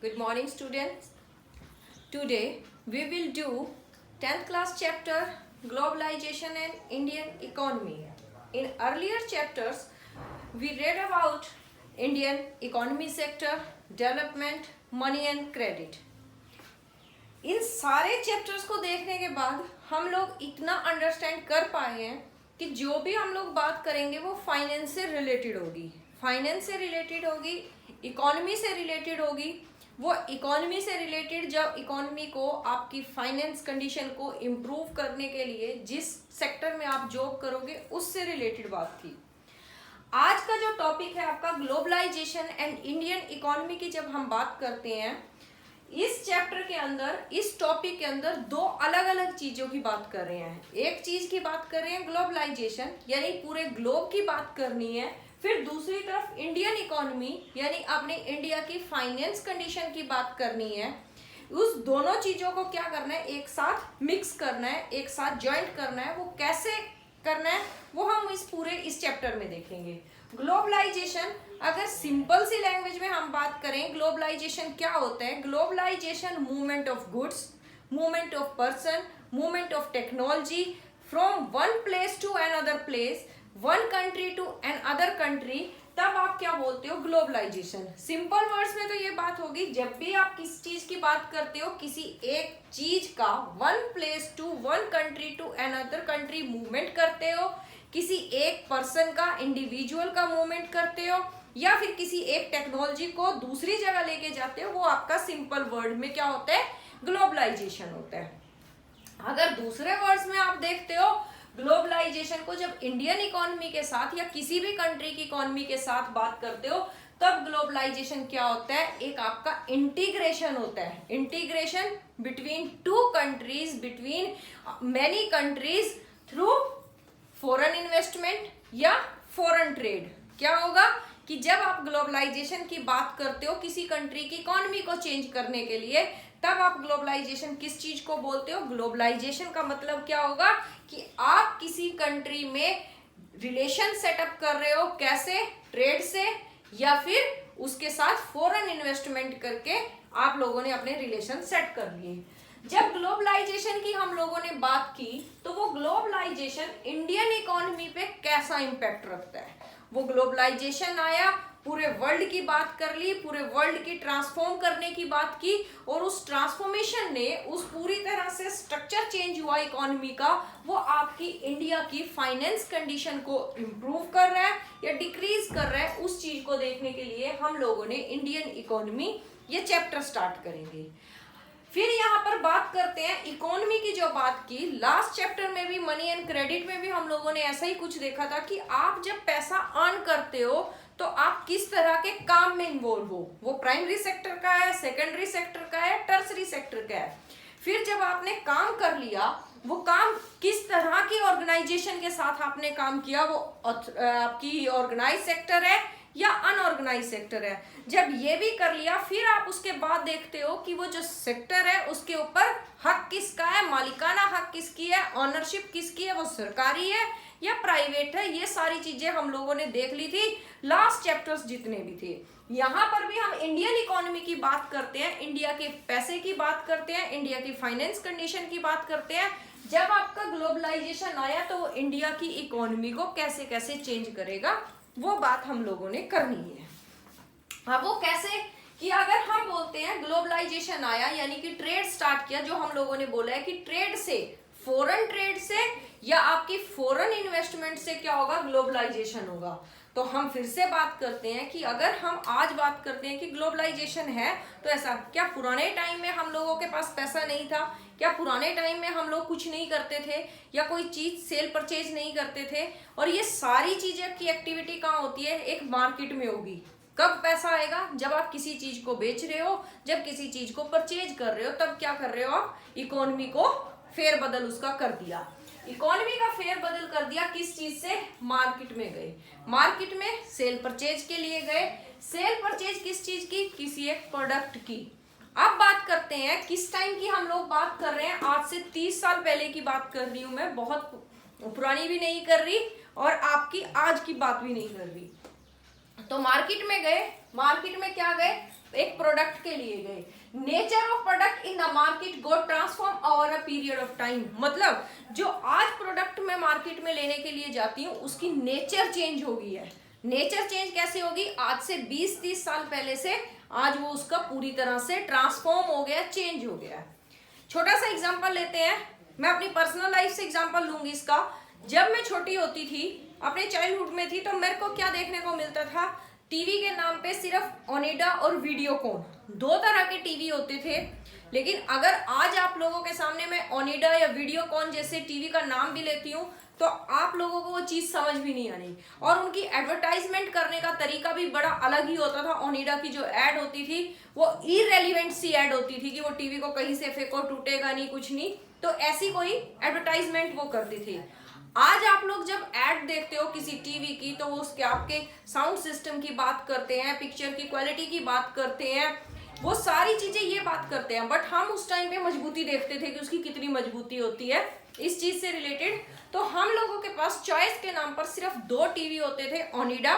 Good morning, students. Today we will do 10th class chapter Globalization and Indian Economy. In earlier chapters, we read about Indian economy sector, development, money and credit. इन सारे chapters को देखने के बाद हम लोग इतना understand कर पाए हैं कि जो भी हम लोग बात करेंगे वो फाइनेंस से रिलेटेड होगी, फाइनेंस से रिलेटेड होगी, इकोनॉमी से रिलेटेड होगी। वो इकोनॉमी से रिलेटेड जब इकोनॉमी को आपकी फाइनेंस कंडीशन को इम्प्रूव करने के लिए जिस सेक्टर में आप जॉब करोगे उससे रिलेटेड बात थी। आज का जो टॉपिक है आपका ग्लोबलाइजेशन एंड इंडियन इकोनॉमी की जब हम बात करते हैं, इस चैप्टर के अंदर, इस टॉपिक के अंदर दो अलग अलग चीजों की बात कर रहे हैं। एक चीज की बात कर रहे हैं ग्लोबलाइजेशन यानी पूरे ग्लोब की बात करनी है, फिर दूसरी तरफ इंडियन इकोनॉमी यानी अपने इंडिया की फाइनेंस कंडीशन की बात करनी है। उस दोनों चीजों को क्या करना है, एक साथ मिक्स करना है, एक साथ ज्वाइंट करना है। वो कैसे करना है वो हम इस चैप्टर में देखेंगे। ग्लोबलाइजेशन, अगर सिंपल सी लैंग्वेज में हम बात करें, ग्लोबलाइजेशन क्या होता है? Globalisation movement of goods, movement of person, movement of technology from one place to another place, one country to another country, तब आप क्या बोलते हो? ग्लोबलाइजेशन। सिंपल वर्ड्स में तो ये बात होगी, जब भी आप किस चीज की बात करते हो, किसी एक चीज का one place to one country to another country movement करते हो, किसी एक पर्सन का, इंडिविजुअल का मूवमेंट करते हो, या फिर किसी एक टेक्नोलॉजी को दूसरी जगह लेके जाते हो, वो आपका सिंपल वर्ड में क्या होता है? ग्लोबलाइजेशन होता है। अगर दूसरे वर्ड्स में आप देखते हो, ग्लोबलाइजेशन को जब इंडियन इकोनॉमी के साथ या किसी भी कंट्री की इकोनॉमी के साथ बात करते हो, तब ग्लोबलाइजेशन क्या होता है? एक आपका इंटीग्रेशन होता है, integration between two countries, between many countries through foreign investment या फॉरेन ट्रेड। क्या होगा कि जब आप ग्लोबलाइजेशन की बात करते हो किसी कंट्री की इकोनॉमी को चेंज करने के लिए, तब आप ग्लोबलाइजेशन किस चीज को बोलते हो? ग्लोबलाइजेशन का मतलब क्या होगा कि आप किसी कंट्री में रिलेशन सेटअप कर रहे हो, कैसे? ट्रेड से, या फिर उसके साथ फॉरेन इन्वेस्टमेंट करके आप लोगों ने अपने रिलेशन सेट कर लिए। जब ग्लोबलाइजेशन की हम लोगों ने बात की, तो वो ग्लोबलाइजेशन इंडियन इकोनॉमी पे कैसा इंपैक्ट रखता है? वो ग्लोबलाइजेशन आया, पूरे वर्ल्ड की बात कर ली, पूरे वर्ल्ड की ट्रांसफॉर्म करने की बात की, और उस ट्रांसफॉर्मेशन ने, उस पूरी तरह से स्ट्रक्चर चेंज हुआ इकोनॉमी का, वो आपकी इंडिया की फाइनेंस कंडीशन को इम्प्रूव कर रहा है या डिक्रीज कर रहा है, उस चीज को देखने के लिए हम लोगों ने इंडियन इकोनॉमी ये चैप्टर स्टार्ट करेंगे। फिर यहाँ पर बात करते हैं इकोनॉमी की। जो बात की लास्ट चैप्टर में भी, मनी एंड क्रेडिट में भी हम लोगों ने ऐसा ही कुछ देखा था कि आप जब पैसा अर्न करते हो तो आप किस तरह के काम में इन्वॉल्व हो। वो प्राइमरी सेक्टर का है, सेकेंडरी सेक्टर का है, टर्सरी सेक्टर का है। फिर जब आपने काम कर लिया, वो काम किस तरह की ऑर्गेनाइजेशन के साथ आपने काम किया, वो आपकी ऑर्गेनाइज सेक्टर है या अनऑर्गेनाइज सेक्टर है। जब ये भी कर लिया, फिर आप उसके बाद देखते हो कि वो जो सेक्टर है उसके ऊपर हक किसका है, मालिकाना हक किसकी है, ऑनरशिप किसकी है, वो सरकारी है या प्राइवेट है। ये सारी चीजें हम लोगों ने देख ली थी लास्ट चैप्टर्स जितने भी थे। यहाँ पर भी हम इंडियन इकोनॉमी की बात करते हैं, इंडिया के पैसे की बात करते हैं, इंडिया की फाइनेंस कंडीशन की बात करते हैं। जब आपका ग्लोबलाइजेशन आया तो वो इंडिया की इकोनॉमी को कैसे कैसे चेंज करेगा, वो बात हम लोगों ने करनी है। अब वो कैसे कि अगर हम बोलते हैं ग्लोबलाइजेशन आया यानी कि ट्रेड स्टार्ट किया, जो हम लोगों ने बोला है कि ट्रेड से, फॉरेन ट्रेड से या आपकी फॉरेन इन्वेस्टमेंट से क्या होगा? ग्लोबलाइजेशन होगा। तो हम फिर से बात करते हैं कि अगर हम आज बात करते हैं कि ग्लोबलाइजेशन है, तो ऐसा क्या पुराने टाइम में हम लोगों के पास पैसा नहीं था? क्या पुराने टाइम में हम लोग कुछ नहीं करते थे या कोई चीज सेल परचेज नहीं करते थे? और ये सारी चीजें की एक्टिविटी कहाँ होती है? एक मार्केट में होगी। कब पैसा आएगा? जब आप किसी चीज को बेच रहे हो, जब किसी चीज को परचेज कर रहे हो, तब क्या कर रहे हो आप? इकोनॉमी को फेरबदल उसका कर दिया। इकोनॉमी का फेरबदल कर दिया किस चीज से? मार्केट में गए, मार्केट में सेल परचेज के लिए गए। सेल परचेज किस चीज की? किसी एक प्रोडक्ट की। अब बात करते हैं किस टाइम की हम लोग बात कर रहे हैं। आज से 30 साल पहले की बात कर रही हूं मैं, बहुत पुरानी भी नहीं कर रही और आपकी आज की बात भी नहीं कर रही। तो मार्केट में गए, मार्केट में क्या गए? एक प्रोडक्ट के लिए गए। Nature of product in the market got transform over a period of time, मतलब जो आज प्रोडक्ट मैं मार्केट में लेने के लिए जाती हूँ उसकी नेचर चेंज हो गई है। नेचर चेंज कैसे होगी? आज से 20-30 साल पहले से आज वो उसका पूरी तरह से ट्रांसफॉर्म हो गया, चेंज हो गया। छोटा सा एग्जांपल लेते हैं, मैं अपनी पर्सनल लाइफ से एग्जांपल लूंगी इसका। जब मैं छोटी होती थी, अपने चाइल्डहुड में थी, तो मेरे को क्या देखने को मिलता था? टीवी के नाम पे सिर्फ ओनिडा और वीडियोकॉन, दो तरह के टीवी होते थे। लेकिन अगर आज आप लोगों के सामने मैं ओनिडा या वीडियोकॉन जैसे टीवी का नाम भी लेती हूँ तो आप लोगों को वो चीज समझ भी नहीं आनी। और उनकी एडवर्टाइजमेंट करने का तरीका भी बड़ा अलग ही होता था। ओनिडा की जो एड होती थी वो इररेलेवेंट सी एड होती थी कि वो टीवी को कहीं से फेंको, टूटेगा नहीं, कुछ नहीं, तो ऐसी कोई एडवर्टाइजमेंट वो करती थी। आज आप लोग जब एड देखते हो किसी टीवी की तो वो उसके आपके साउंड सिस्टम की बात करते हैं, पिक्चर की क्वालिटी की बात करते हैं, वो सारी चीजें ये बात करते हैं। बट हम उस टाइम पे मजबूती देखते थे कि उसकी कितनी मजबूती होती है इस चीज से रिलेटेड। तो हम लोगों के पास चॉइस के नाम पर सिर्फ 2 टीवी होते थे, ओनिडा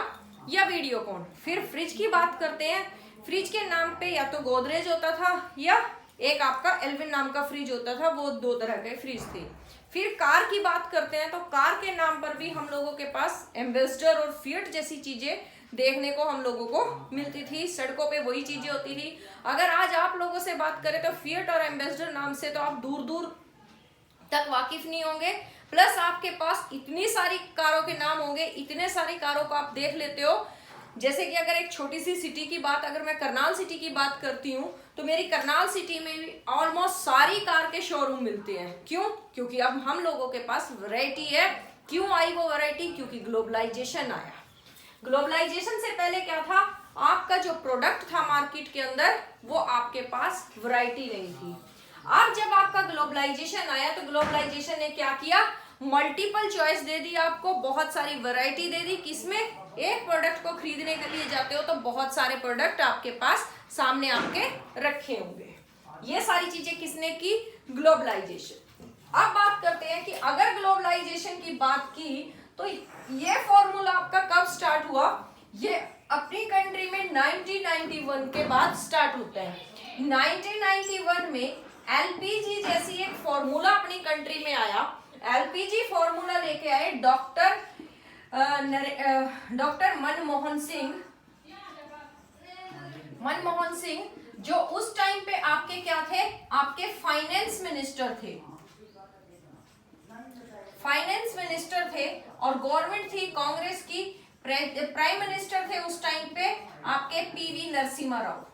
या वीडियोकॉन। फिर फ्रिज की बात करते हैं, फ्रिज के नाम पे या तो गोदरेज होता था या एक आपका एल्विन नाम का फ्रिज होता था, वो 2 तरह के फ्रिज थे। फिर कार की बात करते हैं तो कार के नाम पर भी हम लोगों के पास एम्बेसडर और फिएट जैसी चीजें देखने को हम लोगों को मिलती थी। सड़कों पे वही चीजें होती थी। अगर आज आप लोगों से बात करें तो फिएट और एम्बेसडर नाम से तो आप दूर दूर तक वाकिफ नहीं होंगे। प्लस आपके पास इतनी सारी कारों के नाम होंगे, इतने सारी कारों को आप देख लेते हो। जैसे कि अगर एक छोटी सी सिटी की बात, अगर मैं करनाल सिटी की बात करती हूँ तो मेरी करनाल सिटी में भी ऑलमोस्ट सारी कार के शोरूम मिलते हैं। क्यों? क्योंकि अब हम लोगों के पास वैरायटी है। क्यों आई वो वैरायटी? क्योंकि ग्लोबलाइजेशन आया। ग्लोबलाइजेशन से पहले क्या था? आपका जो प्रोडक्ट था मार्केट के अंदर वो आपके पास वैरायटी नहीं थी। अब जब आपका ग्लोबलाइजेशन आया तो ग्लोबलाइजेशन ने क्या किया? मल्टीपल चॉइस दे दी आपको, बहुत सारी वैरायटी दे दी। किसमें? एक प्रोडक्ट को खरीदने के लिए जाते हो तो बहुत सारे प्रोडक्ट आपके पास सामने आपके रखे होंगे। ये सारी चीजें किसने की? ग्लोबलाइजेशन। अब बात करते हैं कि अगर ग्लोबलाइजेशन की बात की तो ये फॉर्मूला आपका कब स्टार्ट हुआ? ये अपनी कंट्री में 1991 के बाद स्टार्ट होता है। 1991 में एलपीजी जैसी एक फॉर्मूला अपनी कंट्री में आया। एलपीजी फॉर्मूला लेके आए डॉक्टर मनमोहन सिंह, जो उस टाइम पे आपके क्या थे? आपके फाइनेंस मिनिस्टर थे। और गवर्नमेंट थी कांग्रेस की। प्राइम मिनिस्टर थे उस टाइम पे आपके PV Narasimha Rao.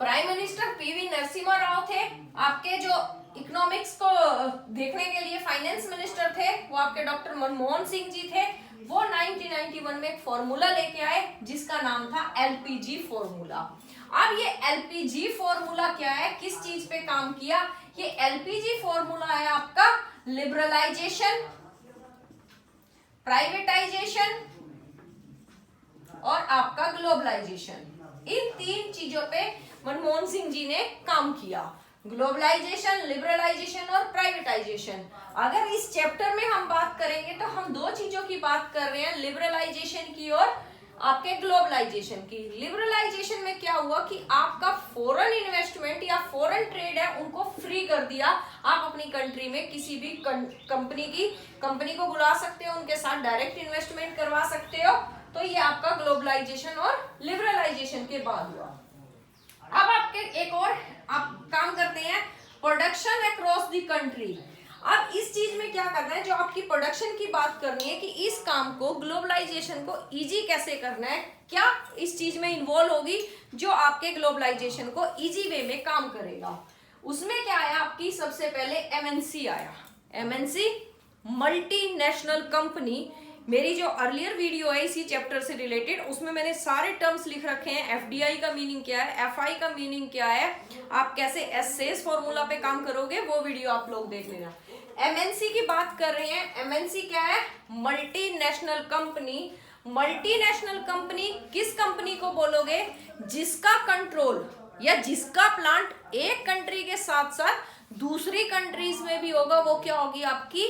Prime minister PV Narasimha Rao थे। आपके जो इकोनॉमिक्स को देखने के लिए फाइनेंस मिनिस्टर थे वो आपके डॉक्टर मनमोहन सिंह जी थे। वो 1991 में एक फॉर्मूला लेके आए जिसका नाम था एलपीजी फॉर्मूला। अब ये एलपीजी फॉर्मूला क्या है? किस चीज पे काम किया? ये एलपीजी फॉर्मूला है आपका लिबरलाइजेशन, प्राइवेटाइजेशन और आपका ग्लोबलाइजेशन। इन 3 चीजों पे मनमोहन सिंह जी ने काम किया। ग्लोबलाइजेशन, लिबरलाइजेशन और प्राइवेटाइजेशन। अगर इस चैप्टर में हम बात करेंगे तो हम 2 चीजों की बात कर रहे हैं, लिबरलाइजेशन की और आपके ग्लोबलाइजेशन की। लिबरलाइजेशन में क्या हुआ कि आपका फॉरेन इन्वेस्टमेंट या फॉरेन ट्रेड है उनको फ्री कर दिया। आप अपनी कंट्री में किसी भी कंपनी को बुला सकते हो, उनके साथ डायरेक्ट इन्वेस्टमेंट करवा सकते हो। तो ये आपका ग्लोबलाइजेशन और लिबरलाइजेशन के बाद हुआ। अब आपके एक और आप काम करते हैं, प्रोडक्शन अक्रॉस द कंट्री। अब इस चीज में क्या करना है? जो आपकी प्रोडक्शन की बात करनी है कि इस काम को, ग्लोबलाइजेशन को इजी कैसे करना है, क्या इस चीज में इन्वॉल्व होगी जो आपके ग्लोबलाइजेशन को इजी वे में काम करेगा। उसमें क्या आया? आपकी सबसे पहले एमएनसी आया। MNC multinational company. मेरी जो अर्लियर वीडियो है इसी चैप्टर से रिलेटेड, उसमें मैंने सारे टर्म्स लिख रखे हैं। एफडीआई का मीनिंग क्या है, एफआई का मीनिंग क्या है, आप कैसे एसएस फॉर्मूला पे काम करोगे, वो वीडियो आप लोग देख लेना। एमएनसी की बात कर रहे हैं। एमएनसी क्या है? Multinational company. मल्टीनेशनल कंपनी किस कंपनी को बोलोगे? जिसका कंट्रोल या जिसका प्लांट एक कंट्री के साथ साथ दूसरी कंट्रीज में भी होगा, वो क्या होगी? आपकी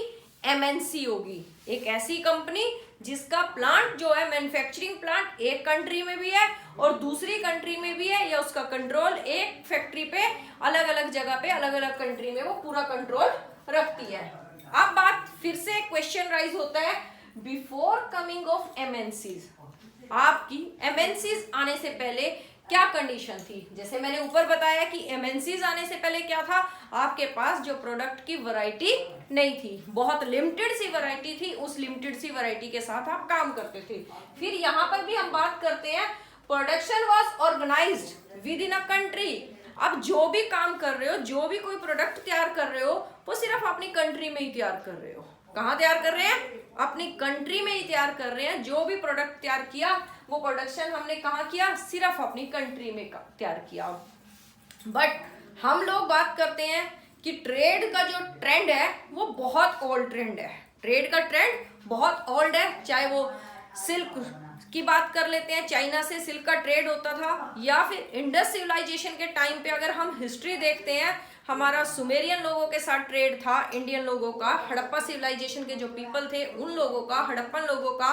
एमएनसी होगी। एक ऐसी कंपनी जिसका प्लांट जो है मैन्युफैक्चरिंग प्लांट एक कंट्री में भी है और दूसरी कंट्री में भी है, या उसका कंट्रोल एक फैक्ट्री पे अलग अलग जगह पे अलग अलग कंट्री में वो पूरा कंट्रोल रखती है। अब बात फिर से क्वेश्चन राइज होता है, बिफोर कमिंग ऑफ एमएनसीज, आपकी एमएनसीज आने से पहले क्या कंडीशन थी? जैसे मैंने ऊपर बताया कि एमएनसीज आने से पहले क्या था, आपके पास जो प्रोडक्ट की वैरायटी नहीं थी, बहुत लिमिटेड सी वैरायटी थी, उस लिमिटेड सी वैरायटी के साथ आप काम करते थे। फिर यहाँ पर भी हम बात करते हैं, production was organised within a country. अब जो भी काम कर रहे हो, जो भी कोई प्रोडक्ट तैयार कर रहे हो, वो सिर्फ अपनी कंट्री में ही तैयार कर रहे हो। कहाँ तैयार कर रहे हैं? अपनी कंट्री में ही तैयार कर रहे हैं। जो भी प्रोडक्ट तैयार किया वो प्रोडक्शन हमने कहाँ किया? सिर्फ अपनी कंट्री में तैयार किया। बट हम लोग बात करते हैं कि ट्रेड का जो ट्रेंड है वो बहुत ओल्ड ट्रेंड है। ट्रेड का ट्रेंड बहुत ओल्ड है, चाहे वो सिल्क की बात कर लेते हैं, चाइना से सिल्क का ट्रेड होता था, या फिर इंडस सिविलाइजेशन के टाइम पे अगर हम हिस्ट्री देखते हैं, हमारा सुमेरियन लोगों के साथ ट्रेड था, इंडियन लोगों का, हड़प्पा सिविलाइजेशन के जो पीपल थे उन लोगों का, हड़प्पन लोगों का,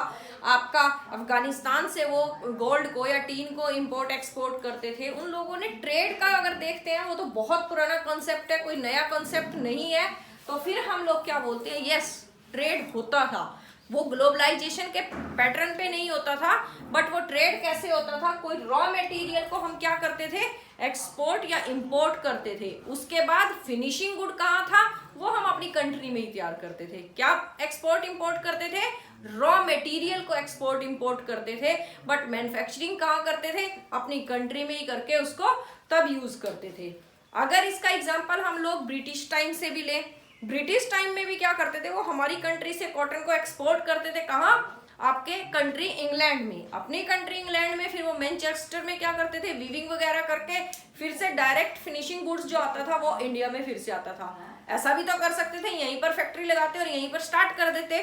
आपका अफगानिस्तान से वो गोल्ड को या टीन को इंपोर्ट एक्सपोर्ट करते थे, उन लोगों ने ट्रेड का अगर देखते हैं वो तो बहुत पुराना कॉन्सेप्ट है, कोई नया कॉन्सेप्ट नहीं है। तो फिर हम लोग क्या बोलते हैं, यस ट्रेड होता था, वो ग्लोबलाइजेशन के पैटर्न पे नहीं होता था, बट वो ट्रेड कैसे होता था, कोई रॉ मटेरियल को हम क्या करते थे, एक्सपोर्ट या इंपोर्ट करते थे, उसके बाद फिनिशिंग गुड कहाँ था, वो हम अपनी कंट्री में ही तैयार करते थे। क्या एक्सपोर्ट इंपोर्ट करते थे? रॉ मटेरियल को एक्सपोर्ट इंपोर्ट करते थे, बट मैन्युफैक्चरिंग कहाँ करते थे? अपनी कंट्री में ही करके उसको तब यूज करते थे। अगर इसका एग्जाम्पल हम लोग ब्रिटिश टाइम से भी लें, ब्रिटिश टाइम में भी क्या करते थे, वो हमारी कंट्री से कॉटन को एक्सपोर्ट करते थे, कहाँ? आपके कंट्री इंग्लैंड में, अपनी कंट्री इंग्लैंड में, फिर वो मैनचेस्टर में क्या करते थे, वीविंग वगैरह करके फिर से डायरेक्ट फिनिशिंग गुड्स जो आता था वो इंडिया में फिर से आता था। ऐसा भी तो कर सकते थे, यहीं पर फैक्ट्री लगाते और यहीं पर स्टार्ट कर देते,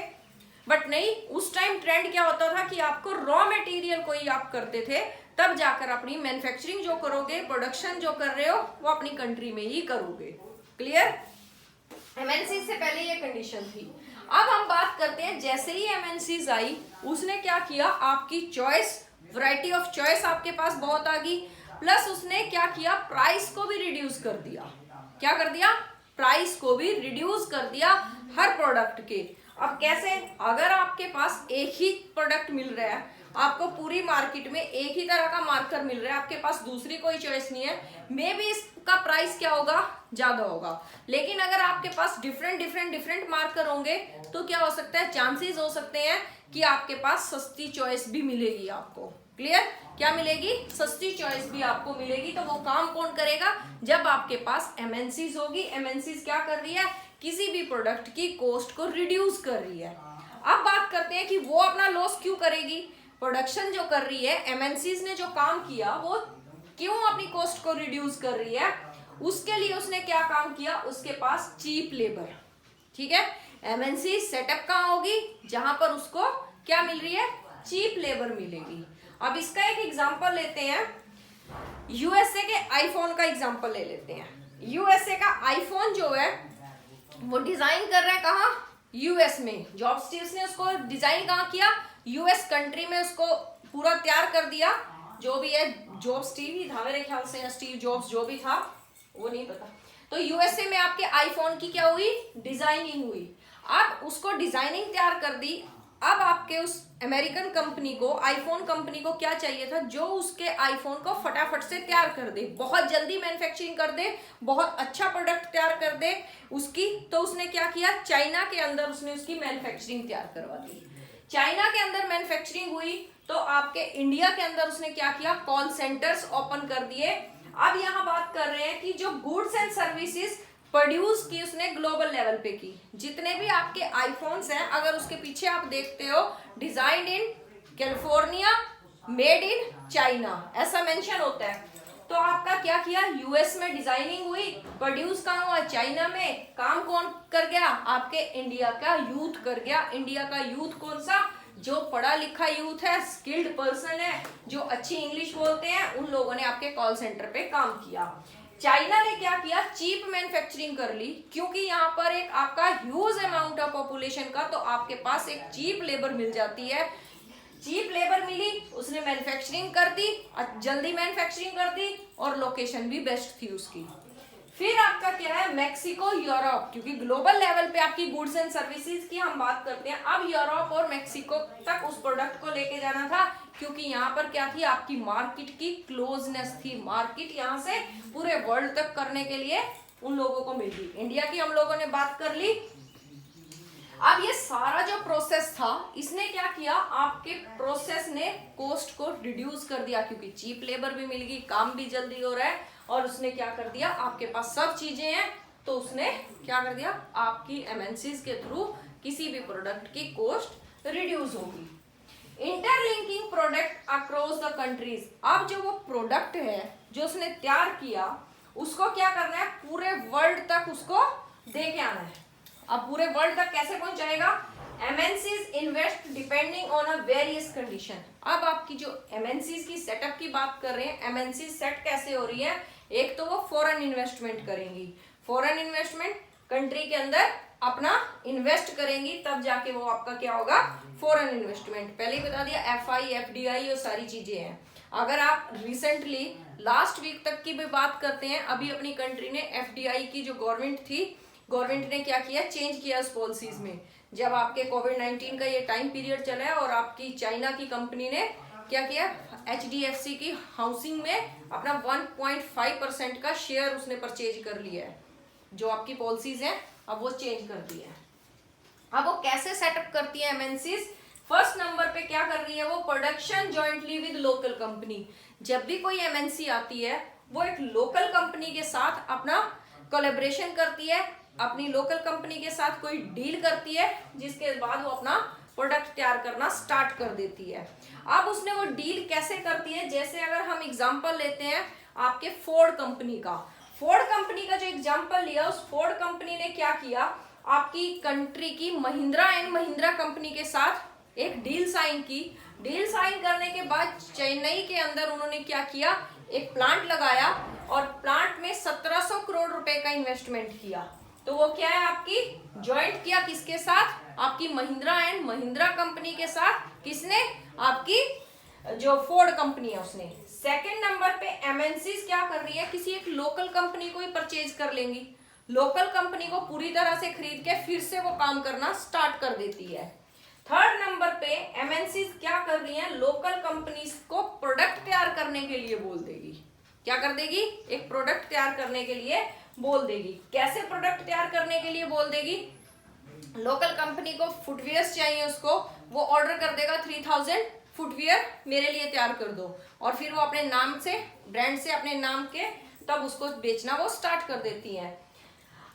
बट नहीं, उस टाइम ट्रेंड क्या होता था कि आपको रॉ मटेरियल को ही आप करते थे, तब जाकर अपनी मैन्युफैक्चरिंग जो करोगे, प्रोडक्शन जो कर रहे हो वो अपनी कंट्री में ही करोगे। क्लियर? एमएनसी से पहले ये कंडीशन थी। अब हम बात करते हैं, जैसे ही एमएनसीज आई उसने क्या किया, आपकी चॉइस, वैरायटी ऑफ चॉइस आपके पास बहुत आ गई, प्लस उसने क्या किया, प्राइस को भी रिड्यूस कर दिया। क्या कर दिया? प्राइस को भी रिड्यूस कर दिया हर प्रोडक्ट के। अब कैसे? अगर आपके पास एक ही प्रोडक्ट मिल रहा है, आपको पूरी मार्केट में एक ही तरह का मार्कर मिल रहा है, आपके पास दूसरी कोई चॉइस नहीं है, मे बी इसका प्राइस क्या होगा, ज्यादा होगा। लेकिन अगर आपके पास डिफरेंट मार्कर होंगे तो क्या हो सकता है, चांसेस हो सकते हैं कि आपके पास सस्ती चॉइस भी मिलेगी आपको। क्लियर? क्या मिलेगी? सस्ती चॉइस भी आपको मिलेगी। तो वो काम कौन करेगा? जब आपके पास एमएनसीज होगी। एमएनसीज क्या कर रही है? किसी भी प्रोडक्ट की कॉस्ट को रिड्यूस कर रही है। अब बात करते हैं कि वो अपना लॉस क्यों करेगी। प्रोडक्शन जो कर रही है, एमएनसीज ने जो काम किया वो क्यों अपनी कॉस्ट को रिड्यूस कर रही है? उसके लिए उसने क्या काम किया, उसके पास चीप लेबर। ठीक है, एमएनसी सेटअप कहाँ होगी? जहां पर उसको क्या मिल रही है, चीप लेबर मिलेगी। अब इसका एक एग्जांपल लेते हैं, यूएसए के आईफोन का एग्जांपल ले लेते हैं। यूएसए का आईफोन जो है वो डिजाइन कर रहे हैं कहाँ, यूएस में। जॉब स्टीव्स ने उसको डिजाइन कहाँ किया, यूएस कंट्री में उसको पूरा तैयार कर दिया। जो भी है, जॉब स्टीव ही था मेरे ख्याल से, स्टीव जॉब्स जो भी था वो नहीं पता। तो यूएसए में आपके आईफोन की क्या हुई, डिजाइनिंग हुई। अब उसको डिजाइनिंग तैयार कर दी। अब आपके उस अमेरिकन कंपनी को, आईफोन कंपनी को क्या चाहिए था, जो उसके आईफोन को फटाफट से तैयार कर दे, बहुत जल्दी मैन्युफैक्चरिंग कर दे, बहुत अच्छा प्रोडक्ट तैयार कर दे उसकी। तो उसने क्या किया, चाइना के अंदर उसने उसकी मैन्युफैक्चरिंग तैयार करवा दी। चाइना के अंदर मैन्युफैक्चरिंग हुई तो आपके इंडिया के अंदर उसने क्या किया, कॉल सेंटर्स ओपन कर दिए। अब यहाँ बात कर रहे हैं कि जो गुड्स एंड सर्विसेज प्रोड्यूस की उसने ग्लोबल लेवल पे की। जितने भी आपके आईफोन्स हैं, अगर उसके पीछे आप देखते हो designed in California, made in China, ऐसा मेंशन होता है। तो आपका क्या किया, यूएस में डिजाइनिंग हुई, प्रोड्यूस कहाँ हुआ, चाइना में। काम कौन कर गया, आपके इंडिया का यूथ कर गया। इंडिया का यूथ कौन सा, जो पढ़ा लिखा यूथ है, स्किल्ड पर्सन है, जो अच्छी इंग्लिश बोलते हैं, उन लोगों ने आपके कॉल सेंटर पे काम किया। चाइना ने क्या किया, चीप मैन्युफैक्चरिंग कर ली, क्योंकि यहाँ पर एक आपका ह्यूज अमाउंट ऑफ पॉपुलेशन का, तो आपके पास एक चीप लेबर मिल जाती है। चीप लेबर मिली, उसने मैन्युफैक्चरिंग कर दी, जल्दी मैन्युफैक्चरिंग कर दी, और लोकेशन भी बेस्ट थी उसकी। फिर आपका क्या है, मैक्सिको, यूरोप, क्योंकि ग्लोबल लेवल पे आपकी गुड्स एंड सर्विसेज की हम बात करते हैं। अब यूरोप और मैक्सिको तक उस प्रोडक्ट को लेके जाना था, क्योंकि यहाँ पर क्या थी, आपकी मार्केट की क्लोजनेस थी। मार्केट यहाँ से पूरे वर्ल्ड तक करने के लिए उन लोगों को मिल गई। इंडिया की हम लोगों ने बात कर ली। अब ये सारा जो प्रोसेस था, इसने क्या किया, आपके प्रोसेस ने कॉस्ट को रिड्यूस कर दिया, क्योंकि चीप लेबर भी मिल गई, काम भी जल्दी हो रहा है, और उसने क्या कर दिया, आपके पास सब चीजें हैं, तो उसने क्या कर दिया, आपकी एमएनसीज के थ्रू किसी भी प्रोडक्ट की कॉस्ट रिड्यूस होगी। Interlinking product across the countries. अब जो वो प्रोडक्ट है जो उसने तैयार किया, उसको क्या करना है, पूरे वर्ल्ड तक उसको दे के आना है। अब पूरे वर्ल्ड तक कैसे पहुंचाएगा, MNCs invest depending on a various condition. अब आपकी जो एमएनसीज की सेटअप की बात कर रहे हैं, एमएनसी सेट कैसे हो रही है, एक तो वो फॉरेन इन्वेस्टमेंट करेंगी, फॉरेन इन्वेस्टमेंट कंट्री के अंदर अपना इन्वेस्ट करेंगी, तब जाके वो आपका क्या होगा, फॉरेन इन्वेस्टमेंट। पहले ही बता दिया, एफआई, एफडीआई, ये सारी चीजें हैं। अगर आप रिसेंटली लास्ट वीक तक की भी बात करते हैं, अभी अपनी कंट्री ने एफडीआई की जो गवर्नमेंट थी, गवर्नमेंट ने क्या किया, चेंज किया उस पॉलिसीज में। जब आपके कोविड-19 का ये टाइम पीरियड चला है, और आपकी चाइना की कंपनी ने क्या किया, एचडीएफसी की हाउसिंग में अपना 1.5% का शेयर उसने परचेज कर लिया है। जो आपकी पॉलिसीज हैं अब वो चेंज कर दी है। अब वो कैसे सेटअप करती है एमएनसीज, फर्स्ट नंबर पे क्या कर रही है, वो production jointly with local company. जब भी कोई एमएनसी आती है, वो एक लोकल कंपनी के साथ अपना कोलैबोरेशन करती है, अपनी लोकल कंपनी के साथ कोई डील करती है, जिसके बाद वो अपना प्रोडक्ट तैयार करना स्टार्ट कर देती है। अब उसने वो डील कैसे करती है, जैसे अगर हम एग्जांपल लेते हैं आपके फोर्ड कंपनी का, फोर्ड कंपनी का जो एग्जांपल लिया, उस फोर्ड कंपनी ने क्या किया, आपकी कंट्री की महिंद्रा एंड महिंद्रा कंपनी के साथ एक डील साइन की। डील साइन करने के बाद चेन्नई के अंदर उन्होंने क्या किया, एक प्लांट लगाया, और प्लांट में 1700 करोड़ रुपए का इन्वेस्टमेंट किया। तो वो क्या है, आपकी ज्वाइंट किया किसके साथ, आपकी महिंद्रा एंड महिंद्रा कंपनी के साथ। किसने, आपकी जो फोर्ड कंपनी है उसने। सेकंड नंबर पे एमएनसीज क्या कर रही है, किसी एक लोकल कंपनी को ही परचेज कर लेंगी, लोकल कंपनी को पूरी तरह से खरीद के फिर से वो काम करना स्टार्ट कर देती है। थर्ड नंबर पे एमएनसीज क्या कर रही है, लोकल कंपनीज को प्रोडक्ट तैयार करने के लिए बोल देगी। क्या कर देगी, एक प्रोडक्ट तैयार करने के लिए बोल देगी। कैसे प्रोडक्ट तैयार करने के लिए बोल देगी, लोकल कंपनी को फुटवियर्स चाहिए, उसको वो ऑर्डर कर देगा 3000 फुटवियर मेरे लिए तैयार कर दो, और फिर वो अपने नाम से, ब्रांड से, अपने नाम के, तब उसको बेचना वो स्टार्ट कर देती है।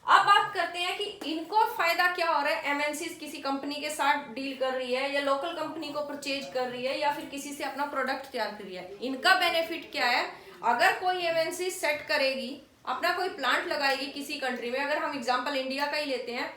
अब बात करते हैं कि इनको फायदा क्या हो रहा है, एमएनसीज किसी कंपनी के साथ डील कर रही है, या लोकल कंपनी को परचेज कर रही है, या फिर किसी से अपना प्रोडक्ट तैयार कर रही है। इनका बेनिफिट क्या है, अगर कोई एमएनसी सेट करेगी, अपना कोई प्लांट लगाएगी किसी कंट्री में, अगर हम एग्जांपल इंडिया का ही लेते हैं,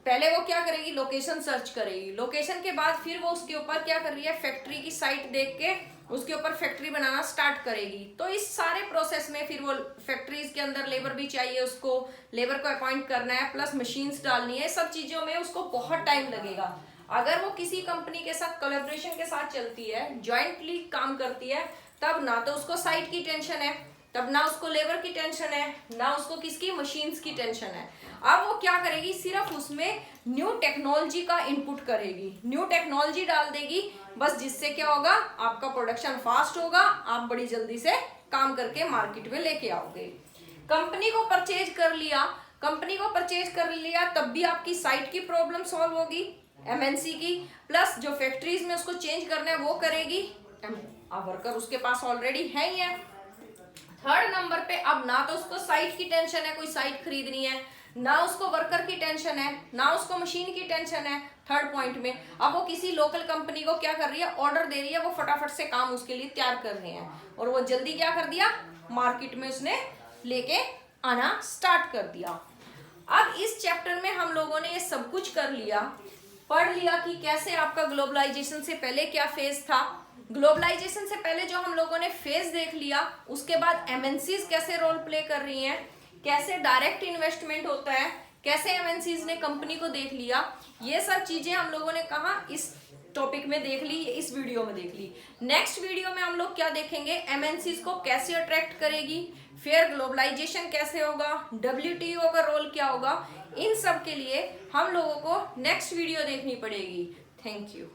पहले वो क्या करेगी, लोकेशन सर्च करेगी, लोकेशन के बाद फिर वो उसके ऊपर क्या कर रही है, फैक्ट्री की साइट देख के उसके ऊपर फैक्ट्री बनाना स्टार्ट करेगी। तो इस सारे प्रोसेस में फिर वो फैक्ट्रीज के अंदर लेबर भी चाहिए, उसको लेबर को अपॉइंट करना है, प्लस मशीन्स डालनी है, सब चीजों में उसको बहुत टाइम लगेगा। अगर वो किसी कंपनी के साथ कोलैबोरेशन के साथ चलती है, ज्वाइंटली काम करती है, तब ना तो उसको साइट की टेंशन है, तब ना उसको लेबर की टेंशन है, ना उसको किसकी, मशीन्स की टेंशन है। अब वो क्या करेगी, सिर्फ उसमें न्यू टेक्नोलॉजी का इनपुट करेगी, न्यू टेक्नोलॉजी डाल देगी, बस जिससे क्या होगा, आपका प्रोडक्शन फास्ट होगा, आप बड़ी जल्दी से काम करके मार्केट में लेके आओगे। कंपनी को परचेज कर लिया, कंपनी को परचेज कर लिया, तब भी आपकी साइट की प्रॉब्लम सॉल्व होगी एमएनसी की, प्लस जो फैक्ट्रीज में उसको चेंज करना है वो करेगी, वर्कर उसके पास ऑलरेडी है ही है। थर्ड नंबर पे अब ना तो उसको साइट की टेंशन है, कोई साइट खरीदनी है, ना उसको वर्कर की टेंशन है, ना उसको मशीन की टेंशन है। थर्ड पॉइंट में अब वो किसी लोकल कंपनी को क्या कर रही है, ऑर्डर दे रही है, वो फटाफट से काम उसके लिए तैयार कर रहे हैं, और वो जल्दी क्या कर दिया, मार्केट में उसने लेके आना स्टार्ट कर दिया। अब इस चैप्टर में हम लोगों ने ये सब कुछ कर लिया, पढ़ लिया कि कैसे आपका ग्लोबलाइजेशन से पहले क्या फेज था, ग्लोबलाइजेशन से पहले जो हम लोगों ने फेज देख लिया, उसके बाद एमएनसीज कैसे रोल प्ले कर रही हैं, कैसे डायरेक्ट इन्वेस्टमेंट होता है, कैसे एमएनसीज ने कंपनी को देख लिया, ये सब चीजें हम लोगों ने कहा इस टॉपिक में देख ली, इस वीडियो में देख ली। नेक्स्ट वीडियो में हम लोग क्या देखेंगे, एमएनसीज को कैसे अट्रैक्ट करेगी, फिर ग्लोबलाइजेशन कैसे होगा, डब्ल्यूटीओ का रोल क्या होगा, इन सब के लिए हम लोगों को नेक्स्ट वीडियो देखनी पड़ेगी। Thank you.